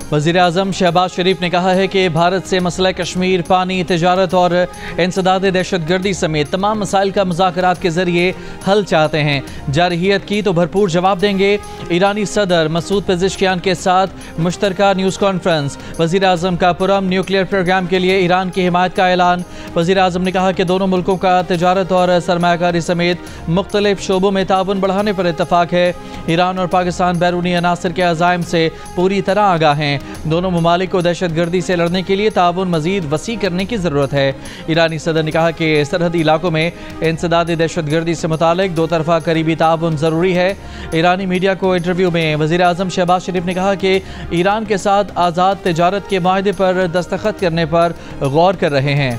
वज़ीर-ए-आज़म शहबाज शरीफ ने कहा है कि भारत से मसला कश्मीर, पानी, तिजारत और इंसदाद दहशतगर्दी समेत तमाम मसाइल का मुज़ाकरात के ज़रिए हल चाहते हैं। जारहियत की तो भरपूर जवाब देंगे। ईरानी सदर मसूद पेज़ेश्कियान के साथ मुश्तरका न्यूज़ कॉन्फ्रेंस। वज़ीर-ए-आज़म का पुरअमन न्यूक्लियर प्रोग्राम के लिए ईरान की हिमायत का ऐलान। वज़ीर-ए-आज़म ने कहा कि दोनों मुल्कों का तिजारत और सरमायाकारी समेत मुख्तलिफ शोबों में ताउन बढ़ाने पर इत्तफाक है। ईरान और पाकिस्तान बैरूनी अनासर के अज़ाइम से पूरी तरह आगाह हैं। दोनों ममालिक को दहशतगर्दी से लड़ने के लिए ताउन मज़ीद वसी करने की ज़रूरत है। ईरानी सदर ने कहा कि सरहदी इलाकों में इंसदाद दहशतगर्दी से मुतालिक दो तरफ़ा करीबी ताउन ज़रूरी है। ईरानी मीडिया को इंटरव्यू में वज़ीर-ए-आज़म शहबाज शरीफ ने कहा कि ईरान के साथ आज़ाद तिजारत के माहदे पर दस्तखत करने पर गौर कर रहे हैं।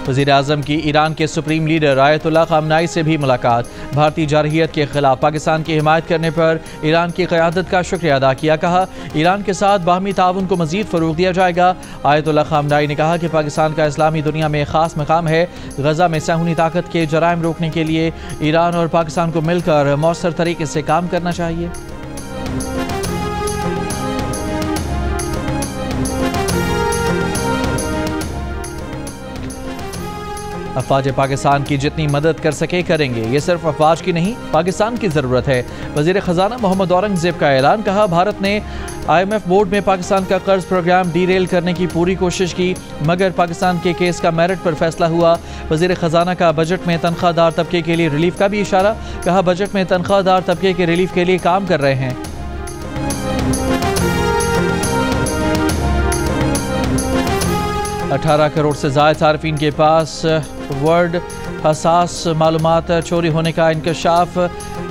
वज़ीर-ए-आज़म की ईरान के सुप्रीम लीडर आयतुल्लाह ख़ामनाई से भी मुलाकात। भारतीय जारहियत के खिलाफ पाकिस्तान की हिमायत करने पर ईरान की क़यादत का शुक्रिया अदा किया। कहा ईरान के साथ बाहमी ताउन को मज़ीद फ़रोग़ दिया जाएगा। आयतुल्लाह ख़ामनाई ने कहा कि पाकिस्तान का इस्लामी दुनिया में ख़ास मकाम है। गज़ा में सहूनी ताकत के जराइम रोकने के लिए ईरान और पाकिस्तान को मिलकर मौसर तरीके से काम करना चाहिए। अफवाज पाकिस्तान की जितनी मदद कर सके करेंगे। ये सिर्फ अफवाज की नहीं, पाकिस्तान की ज़रूरत है। वज़ीर ख़जाना मोहम्मद औरंगज़ेब का ऐलान। कहा भारत ने IMF बोर्ड में पाकिस्तान का कर्ज प्रोग्राम डीरेल करने की पूरी कोशिश की, मगर पाकिस्तान के केस का मेरिट पर फैसला हुआ। वज़ीर ख़जाना का बजट में तनख्वाहदार तबके के लिए रिलीफ का भी इशारा। कहा बजट में तनख्वाहदार तबके के रिलीफ के लिए काम कर रहे हैं। 18 करोड़ से ज़ायद सार्फिन के पास वर्ड हसास मालूमात चोरी होने का इंकशाफ।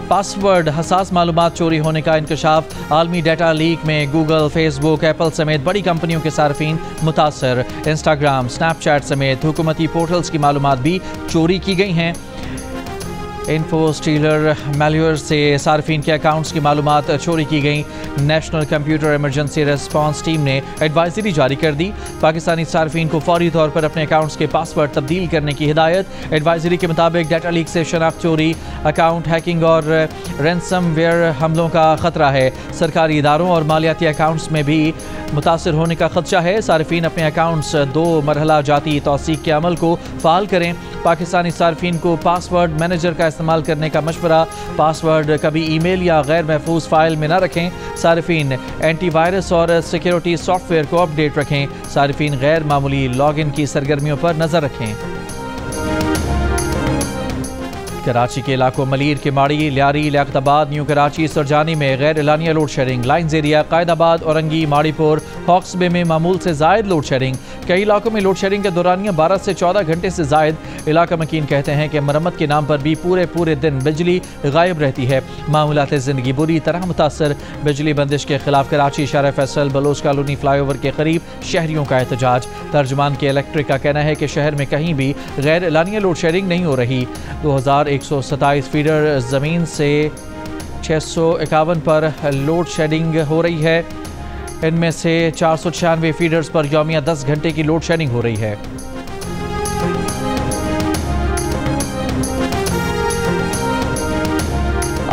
पासवर्ड हसास मालूमात चोरी होने का इंकशाफ। आलमी डाटा लीक में गूगल, फेसबुक, एप्पल समेत बड़ी कंपनियों के सार्फिन मुतासर। इंस्टाग्राम, स्नैपचैट समेत हुकूमती पोर्टल्स की मालूमात भी चोरी की गई हैं। इन्फो स्टीलर मैल्वेयर से सार्फिन के अकाउंट्स की मालूमात चोरी की गई। National computer emergency response team ने एडवाइजरी जारी कर दी। पाकिस्तानी सार्फिन को फौरी तौर पर अपने अकाउंट्स के पासवर्ड तब्दील करने की हिदायत। एडवाइजरी के मुताबिक डाटा लीक से शनाख्त चोरी, अकाउंट हैकिंग और रैंसमवेयर हमलों का खतरा है। सरकारी इदारों और मालियाती अकाउंट्स में भी मुतासर होने का खदशा है। सार्फिन अपने अकाउंट्स 2 मरहला जाती तौसीक के अमल को फ़ाल करें। पाकिस्तानी सार्फिन को पासवर्ड मैनेजर का इस्तेमाल करने का मशवरा। पासवर्ड कभी ईमेल या गैर महफूज फाइल में न रखें। सार्फिन एंटीवायरस और सिक्योरिटी सॉफ्टवेयर को अपडेट रखें। सार्फिन गैर मामूली लॉगिन की सरगर्मियों पर नज़र रखें। कराची के इलाकों मलीर, किमाड़ी, लियारी, लियाकताबाद, न्यू कराची, सरजानी में गैर एलानिया load shedding. Lines Area, Qaidabad, Orangi, Maripur, Hawks Bay में मामूल से जायद लोड शेडिंग। कई इलाकों में लोड शेडिंग के दौरानिया 12 से 14 घंटे से जायद। इलाका मकीन कहते हैं कि मरम्मत के नाम पर भी पूरे दिन बिजली गायब रहती है। मामूलात ज़िंदगी बुरी तरह मुतासर। बिजली बंदिश के खिलाफ कराची, शारा फैसल, बलोच कॉलोनी फ्लाईओवर के करीब शहरियों का एहतजाज। तर्जुमान के इलेक्ट्रिक का कहना है कि शहर में कहीं भी गैर एलानिया लोड शेडिंग नहीं हो रही। 2127 फीडर ज़मीन से 651 पर लोड शेडिंग हो रही है। इनमें से 496 फीडर्स पर यौमिया 10 घंटे की लोड शेडिंग हो रही है।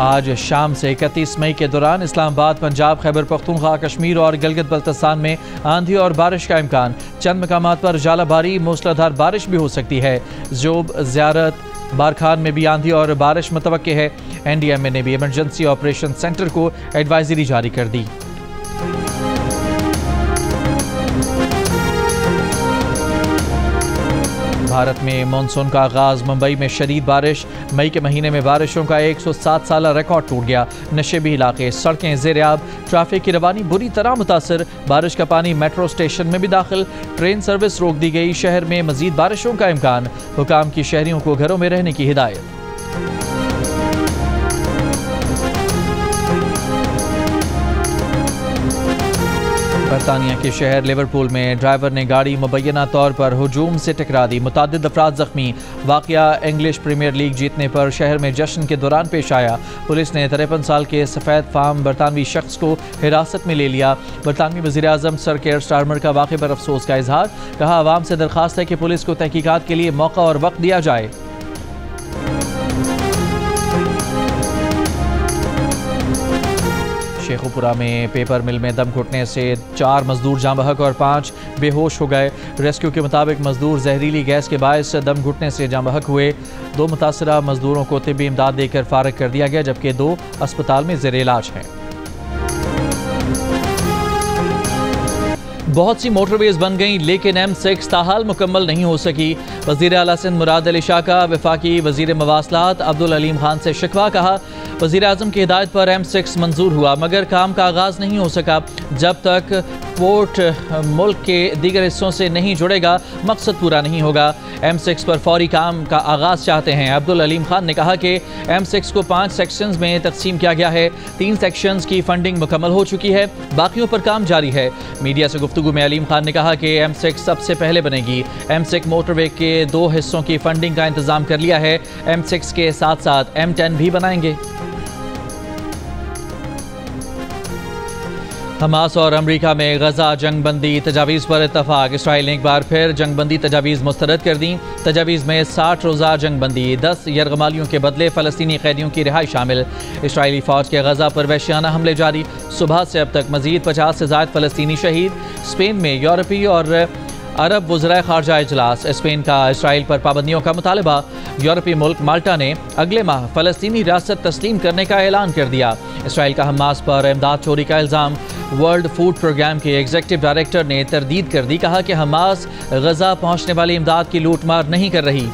आज शाम से 31 मई के दौरान इस्लामाबाद, पंजाब, खैबर पख्तूनख्वा, कश्मीर और गिलगित बल्तिस्तान में आंधी और बारिश का इम्कान। चंद मकामात पर जालाबारी, मूसलाधार बारिश भी हो सकती है। जोब, ज़ियारत, बारखान में भी आंधी और बारिश मुतवक्के है। NDMA ने भी इमरजेंसी ऑपरेशन सेंटर को एडवाइजरी जारी कर दी। भारत में मानसून का आगाज। मुंबई में शदीद बारिश। मई के महीने में बारिशों का 107 साला रिकॉर्ड टूट गया। नशेबी इलाके, सड़कें ज़ेर-ए-आब। ट्रैफिक की रवानी बुरी तरह मुतासर। बारिश का पानी मेट्रो स्टेशन में भी दाखिल। ट्रेन सर्विस रोक दी गई। शहर में मजीद बारिशों का इम्कान। हुकाम की शहरियों को घरों में रहने की हिदायत। बरतानिया के शहर लिवरपूल में ड्राइवर ने गाड़ी मुबैना तौर पर हुजूम से टकरा दी। मुतादिद अफराद जख्मी। वाक़या इंग्लिश प्रीमियर लीग जीतने पर शहर में जश्न के दौरान पेश आया। पुलिस ने 53 साल के सफ़ेद फार्म बरतानवी शख्स को हिरासत में ले लिया। बरतानवी वज़ीर आज़म सर केयर स्टारमर का वाक़े पर अफसोस का इजहार। कहा, आवाम से दरख्वास्त है कि पुलिस को तहकीकात के लिए मौका और वक्त दिया जाए। शेखुपुरा में पेपर मिल में दम घुटने से 4 मजदूर जाँ बहक और 5 बेहोश हो गए। रेस्क्यू के मुताबिक मजदूर जहरीली गैस के बायस दम घुटने से जाँ बहक हुए। 2 मुतासरा मजदूरों को तिब्बी इमदाद देकर फारग कर दिया गया, जबकि 2 अस्पताल में ज़ेर इलाज हैं। बहुत सी मोटरवेज बन गईं, लेकिन M6 ताहाल मुकम्मल नहीं हो सकी। वज़ीर आला सिंध मुराद अली शाह का वफाकी वज़ीर मवासलात अब्दुल अलीम खान से शिकवा। कहा, वज़ीर आज़म की हिदायत पर M6 मंजूर हुआ, मगर काम का आगाज़ नहीं हो सका। जब तक पोर्ट मुल्क के दीगर हिस्सों से नहीं जुड़ेगा, मकसद पूरा नहीं होगा। M6 पर फौरी काम का आगाज़ चाहते हैं। अब्दुल अलीम खान ने कहा कि M6 को 5 सेक्शंस में तकसीम किया गया है। 3 सेक्शंस की फंडिंग मुकम्मल हो चुकी है, बाकियों पर काम जारी है। मीडिया से गुफ्तगू में अलीम खान ने कहा कि M6 सबसे पहले बनेगी। M6 मोटरवे के 2 हिस्सों की फंडिंग का इंतजाम कर लिया है। M6 के साथ साथ M10 भी बनाएंगे। हमास और अमरीका में गजा जंग बंदी तजावीज़ पर इत्तफाक। इसराइल ने एक बार फिर जंग बंदी तजावीज़ मुस्तरद कर दी। तजावीज़ में 60 रोज़ा जंग बंदी, 10 यरगमालियों के बदले फ़लस्तीनी कैदियों की रिहाई शामिल। इसराइली फ़ौज के गजा पर वहशियाना हमले जारी। सुबह से अब तक मज़ीद 50 से ज़ायद फ़लस्तीनी शहीद। स्पेन में यूरोपीय और अरब वज़राए ख़ारजा इजलास। स्पेन का इसराइल पर पाबंदियों का मुतालबा। यूरोपीय मुल्क माल्टा ने अगले माह फ़लस्तीनी रियासत तस्लीम करने का ऐलान कर दिया। इसराइल का हमास पर इमदाद चोरी का इल्ज़ाम। वर्ल्ड फूड प्रोग्राम के एग्जीक्यूटिव डायरेक्टर ने तरदीद कर दी। कहा कि हमास गजा पहुंचने वाली इमदाद की लूटमार नहीं कर रही।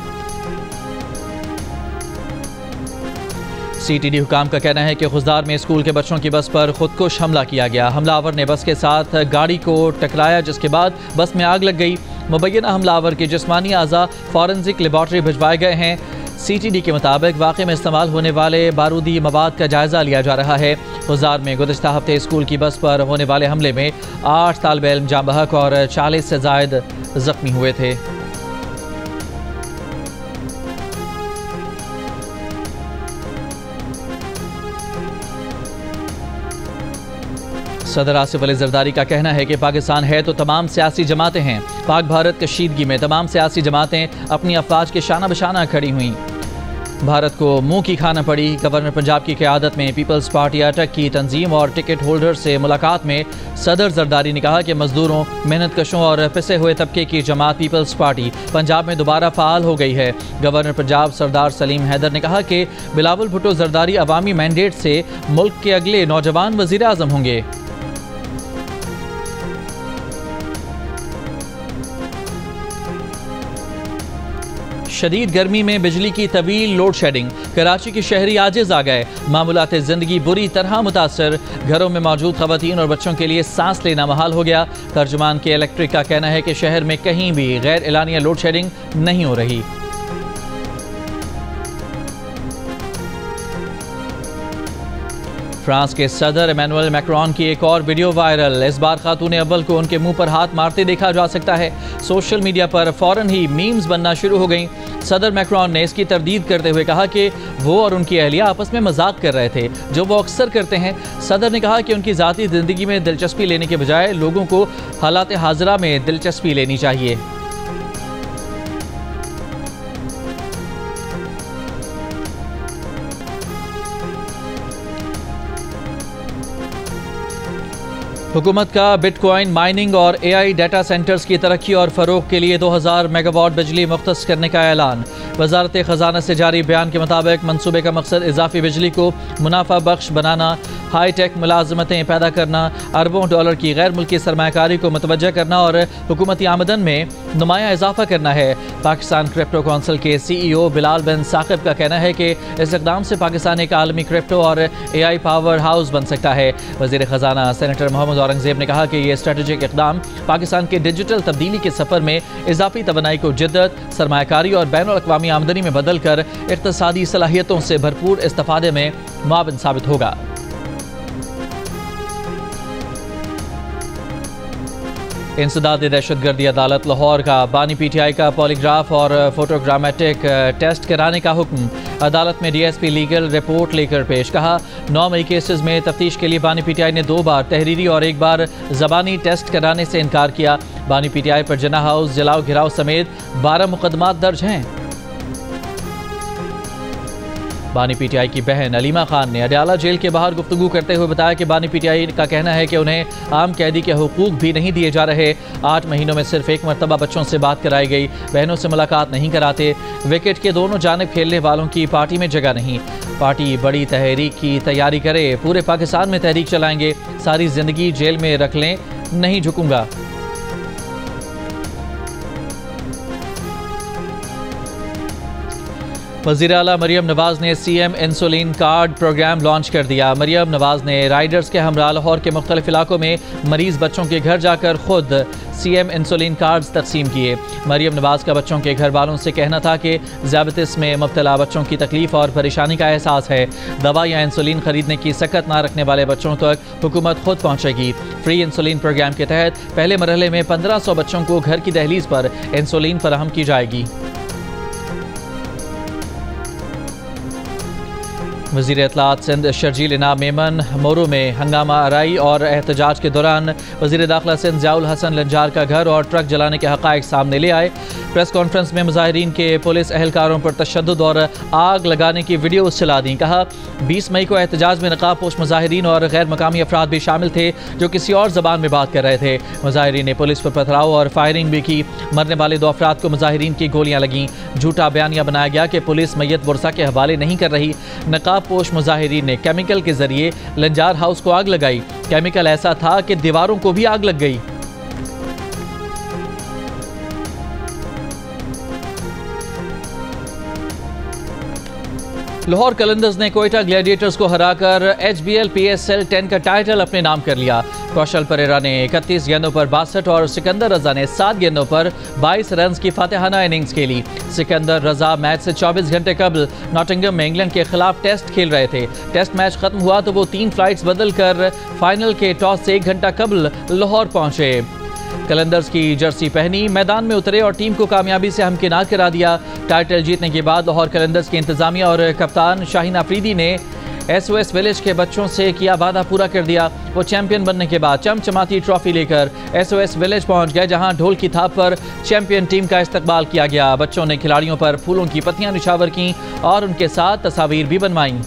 CTD हुकाम का कहना है कि खुजदार में स्कूल के बच्चों की बस पर खुदकुश हमला किया गया। हमलावर ने बस के साथ गाड़ी को टकराया, जिसके बाद बस में आग लग गई। मुबैना हमलावर के जिस्मानी आज़ा फॉरेंसिक लेबॉर्ट्री भिजवाए गए हैं। CTD के मुताबिक वाक़े में इस्तेमाल होने वाले बारूदी मवाद का जायज़ा लिया जा रहा है। खुजदार में गुज़श्ता हफ्ते स्कूल की बस पर होने वाले हमले में 8 तालिब इल्म जाँ बहक और 40 से ज़ायद ज़ख्मी हुए थे। सदर आसिफ अली जरदारी का कहना है कि पाकिस्तान है तो तमाम सियासी जमातें हैं। पाक भारत कशीदगी में तमाम सियासी जमातें अपनी अफवाज के शाना बशाना खड़ी हुई। भारत को मुंह की खाना पड़ी। गवर्नर पंजाब की क़यादत में पीपल्स पार्टी अटक की तंजीम और टिकट होल्डर से मुलाकात में सदर जरदारी ने कहा कि मजदूरों, मेहनत कशों और पिसे हुए तबके की जमात पीपल्स पार्टी पंजाब में दोबारा फ़ाल हो गई है। गवर्नर पंजाब सरदार सलीम हैदर ने कहा कि बिलावल भुट्टो जरदारी अवामी मैंडेट से मुल्क के अगले नौजवान वज़ीर आज़म होंगे। शदीद गर्मी में बिजली की तवील लोड शेडिंग। कराची के शहरी आजिज आ गए। मामूलात ज़िंदगी बुरी तरह मुतासर। घरों में मौजूद ख़वातीन और बच्चों के लिए सांस लेना महाल हो गया। तर्जुमान के इलेक्ट्रिक का कहना है कि शहर में कहीं भी गैर एलानिया लोड शेडिंग नहीं हो रही। फ्रांस के सदर इमैनुअल मैक्रोन की एक और वीडियो वायरल। इस बार खातून अव्वल को उनके मुंह पर हाथ मारते देखा जा सकता है। सोशल मीडिया पर फौरन ही मीम्स बनना शुरू हो गईं। सदर मैक्रोन ने इसकी तरदीद करते हुए कहा कि वो और उनकी अहलिया आपस में मजाक कर रहे थे, जो वो अक्सर करते हैं। सदर ने कहा कि उनकी ज़ाती ज़िंदगी में दिलचस्पी लेने के बजाय लोगों को हालात हाज़िरा में दिलचस्पी लेनी चाहिए। हुकूमत का बिटकॉइन माइनिंग और AI डाटा सेंटर्स की तरक्की और फ़रोग के लिए 2000 मेगावाट बिजली मुख्तस करने का ऐलान। वज़ारत ख़जाना से जारी बयान के मुताबिक मनसूबे का मकसद इजाफी बिजली को मुनाफा बख्श बनाना, हाई टेक मुलाजमतें पैदा करना, अरबों डॉलर की गैर मुल्की सरमायाकारी को मुतवज्जा करना और हुकूमती आमदन में नुमाया इजाफा करना है। पाकिस्तान क्रिप्टो काउंसिल के CEO बिलाल बिन साकिब का कहना है कि इस इक़दाम से पाकिस्तान एक आलमी क्रिप्टो और AI पावर हाउस बन सकता है। वज़ीर ख़जाना सेनेटर मोहम्मद औरंगज़ेब ने कहा कि यह स्ट्रेटेजिक इक़दाम पाकिस्तान के डिजिटल तब्दीली के सफ़र में इजाफी तवनाई को जिद्दत, सरमायाकारी और बैनुल अक़वामी आमदनी में बदल कर इक़्तिसादी सलाहियतों से भरपूर इस्तिफ़ादे में मुआविन साबित होगा। इंसदाद दहशतगर्दी अदालत लाहौर का बानी PTI का पॉलीग्राफ और फोटोग्रामेटिक टेस्ट कराने का हुक्म। अदालत में DSP लीगल रिपोर्ट लेकर पेश। कहा 9 मई केसेस में तफ्तीश के लिए बानी PTI ने 2 बार तहरीरी और 1 बार ज़बानी टेस्ट कराने से इनकार किया। बानी PTI पर जना हाउस जलाओ घिराव समेत 12 मुकदमात दर्ज हैं। बानी PTI की बहन अलीमा खान ने अडयाला जेल के बाहर गुफ्तगू करते हुए बताया कि बानी PTI का कहना है कि उन्हें आम कैदी के हुकूक भी नहीं दिए जा रहे। 8 महीनों में सिर्फ 1 मरतबा बच्चों से बात कराई गई। बहनों से मुलाकात नहीं कराते। विकेट के दोनों जानिब खेलने वालों की पार्टी में जगह नहीं। पार्टी बड़ी तहरीक की तैयारी करे। पूरे पाकिस्तान में तहरीक चलाएंगे। सारी जिंदगी जेल में रख लें, नहीं झुकूंगा। वज़ीर आला मरियम नवाज ने CM insulin card programme launch कर दिया। मरियम नवाज ने राइडर्स के हमरा लाहौर के मुख्तलिफ इलाकों में मरीज बच्चों के घर जाकर खुद CM इंसुलिन कार्ड्स तकसीम किए। मरियम नवाज का बच्चों के घर वालों से कहना था कि ज़ियादतीस में मुब्तला बच्चों की तकलीफ और परेशानी का एहसास है। दवा या इंसुलिन खरीदने की सकत ना रखने वाले बच्चों तक हुकूमत खुद पहुँचेगी। फ्री इंसुलिन प्रोग्राम के तहत पहले मरहले में 1500 बच्चों को घर की दहलीज पर इंसुलिन फराहम की जाएगी। वज़ीर इत्तलात सिंध शर्जील इनाम मेमन मोरू में हंगामा आराई और एहतजाज के दौरान वज़ीर दाखिला सिंध ज़ियाउल हसन लंजार का घर और ट्रक जलाने के हक़ाइक़ सामने ले आए। प्रेस कॉन्फ्रेंस में मुज़ाहिरीन के पुलिस एहलकारों पर तशद्दुद और आग लगाने की वीडियोज़ चला दी। कहा 20 मई को एहतजाज में नकाब पोश मुज़ाहिरीन और गैर मकामी अफराद भी शामिल थे जो किसी और ज़बान में बात कर रहे थे। मुज़ाहिरीन ने पुलिस पर पथराव और फायरिंग भी की। मरने वाले 2 अफराद को मुज़ाहिरीन की गोलियां लगीं। झूठा बयानिया बनाया गया कि पुलिस मैयत बुरसा के हवाले नहीं कर रही। नकाब पोश मुज़ाहिरीन ने केमिकल के जरिए लंजार हाउस को आग लगाई। केमिकल ऐसा था कि दीवारों को भी आग लग गई। लाहौर कलंदर्स ने कोयटा ग्लैडिएटर्स को हराकर HBL PSL 10 का टाइटल अपने नाम कर लिया। कौशल परेरा ने 31 गेंदों पर 62 और सिकंदर रजा ने 7 गेंदों पर 22 रन की फातिहाना इनिंग्स खेली। सिकंदर रजा मैच से 24 घंटे कबल नॉटिंघम में इंग्लैंड के खिलाफ टेस्ट खेल रहे थे। टेस्ट मैच खत्म हुआ तो वो 3 फ्लाइट्स बदल कर फाइनल के टॉस से 1 घंटा कबल लाहौर पहुंचे। कलंदर्स की जर्सी पहनी, मैदान में उतरे और टीम को कामयाबी से हमकिनार करा दिया। टाइटल जीतने के बाद लाहौर कलंदर्स की इंतजामिया और कप्तान शाहीन आफरीदी ने SOS विलेज के बच्चों से किया वादा पूरा कर दिया। वो चैंपियन बनने के बाद चमचमाती ट्रॉफी लेकर SOS विलेज पहुंच गए, जहां ढोल की थाप पर चैंपियन टीम का इस्तकबाल किया गया। बच्चों ने खिलाड़ियों पर फूलों की पत्तियां निछावर की और उनके साथ तस्वीर भी बनवाई।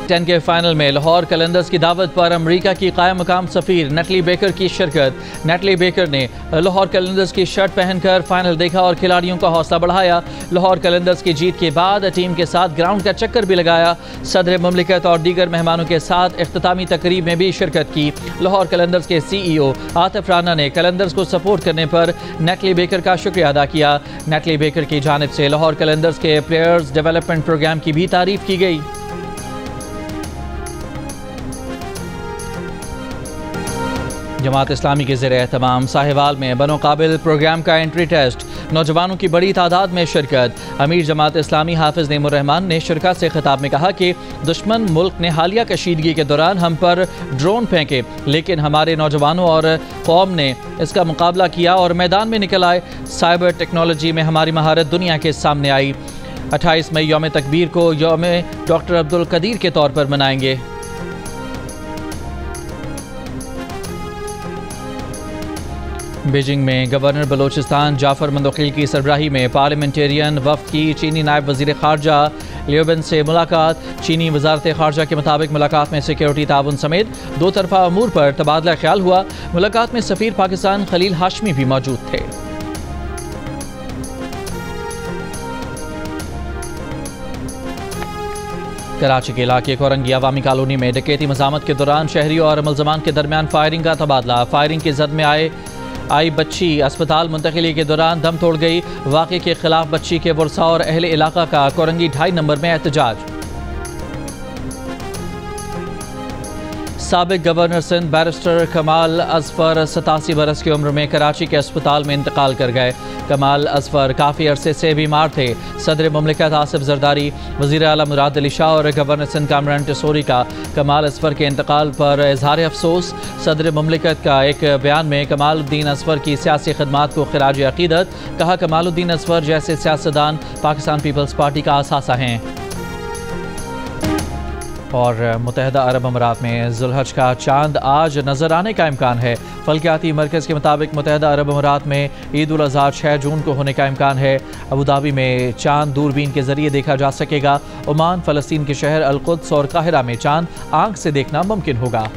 टेन के फाइनल में लाहौर कलंदर्स की दावत पर अमेरिका की कायम मकाम सफीर नेटली बेकर की शिरकत। नेटली बेकर ने लाहौर कलंदर्स की शर्ट पहनकर फाइनल देखा और खिलाड़ियों का हौसला बढ़ाया। लाहौर कलंदर्स की जीत के बाद टीम के साथ ग्राउंड का चक्कर भी लगाया। सदर मुमलिकत और दीगर मेहमानों के साथ इख्तितामी तकरीब में भी शिरकत की। लाहौर कलंदर्स के CEO आतिफ राना ने कलंदर्स को सपोर्ट करने पर नेटली बेकर का शुक्रिया अदा किया। नेटली बेकर की जानिब से लाहौर कलंदर्स के प्लेयर्स डेवलपमेंट प्रोग्राम की भी तारीफ की गई। जमात इस्लामी के ज़रिए तमाम साहिवाल में बनो काबिल प्रोग्राम का एंट्री टेस्ट। नौजवानों की बड़ी तादाद में शिरकत। अमीर जमात इस्लामी हाफिज़ नईमुर रहमान ने शिरका से खिताब में कहा कि दुश्मन मुल्क ने हालिया कशीदगी के दौरान हम पर ड्रोन फेंके, लेकिन हमारे नौजवानों और कौम ने इसका मुकाबला किया और मैदान में निकल आए। साइबर टेक्नोलॉजी में हमारी महारत दुनिया के सामने आई। 28 मई यौम तकबीर को यौम डॉक्टर अब्दुल कदीर के तौर पर मनाएंगे। बीजिंग में गवर्नर बलोचिस्तान जाफर मंदोखिल की सरबराही में पार्लियामेंटेरियन वफ्द की चीनी नायब वज़ीर ख़ारजा लियोबेन से मुलाकात। चीनी वज़ारत ख़ारजा के मुताबिक मुलाकात में सिक्योरिटी ताउन समेत 2 तरफ़ा अमूर पर तबादला ख्याल हुआ। मुलाकात में सफ़ीर पाकिस्तान खलील हाशमी भी मौजूद थे। कराची के इलाके कोरंगी अवामी कॉलोनी में डकैती मज़ामत के दौरान शहरी और मुलज़मान के दरमियान फायरिंग का तबादला। फायरिंग की जद में आई बच्ची अस्पताल मुंतकिली के दौरान दम तोड़ गई। वाक़े के खिलाफ बच्ची के वर्सा और अहले इलाका का कोरंगी 2.5 नंबर में एहतजाज। साबिक गवर्नर सिंध बैरिस्टर कमाल अजफर 87 बरस की उम्र में कराची के अस्पताल में इंतकाल कर गए। कमाल अजफर काफ़ी अरसे से बीमार थे। सदर मुमलिकत आसिफ जरदारी, वज़ीर आला मुराद अली शाह और गवर्नर सिंध कामरान टिसोरी का कमाल अजफर के इंतकाल पर इजहार अफसोस। सदर मुमलिकत का एक बयान में कमालुद्दीन अजफर की सियासी खदमात को खिराज अकीदत कहा। कमालुद्दीन अजफर जैसे सियासतदान पाकिस्तान पीपल्स पार्टी का असासा हैं। और मुत्तहिदा अरब अमीरात में जुल्हज का चांद आज नजर आने का इम्कान है। फल्कियाती मरकज़ के मुताबिक मुत्तहिदा अरब अमीरात में ईद उल अज़हा 6 जून को होने का इम्कान है। अबू धाबी में चांद दूरबीन के जरिए देखा जा सकेगा। ओमान, फ़लस्तीन के शहर अल-कुद्स और काहिरा में चांद आंख से देखना मुमकिन होगा।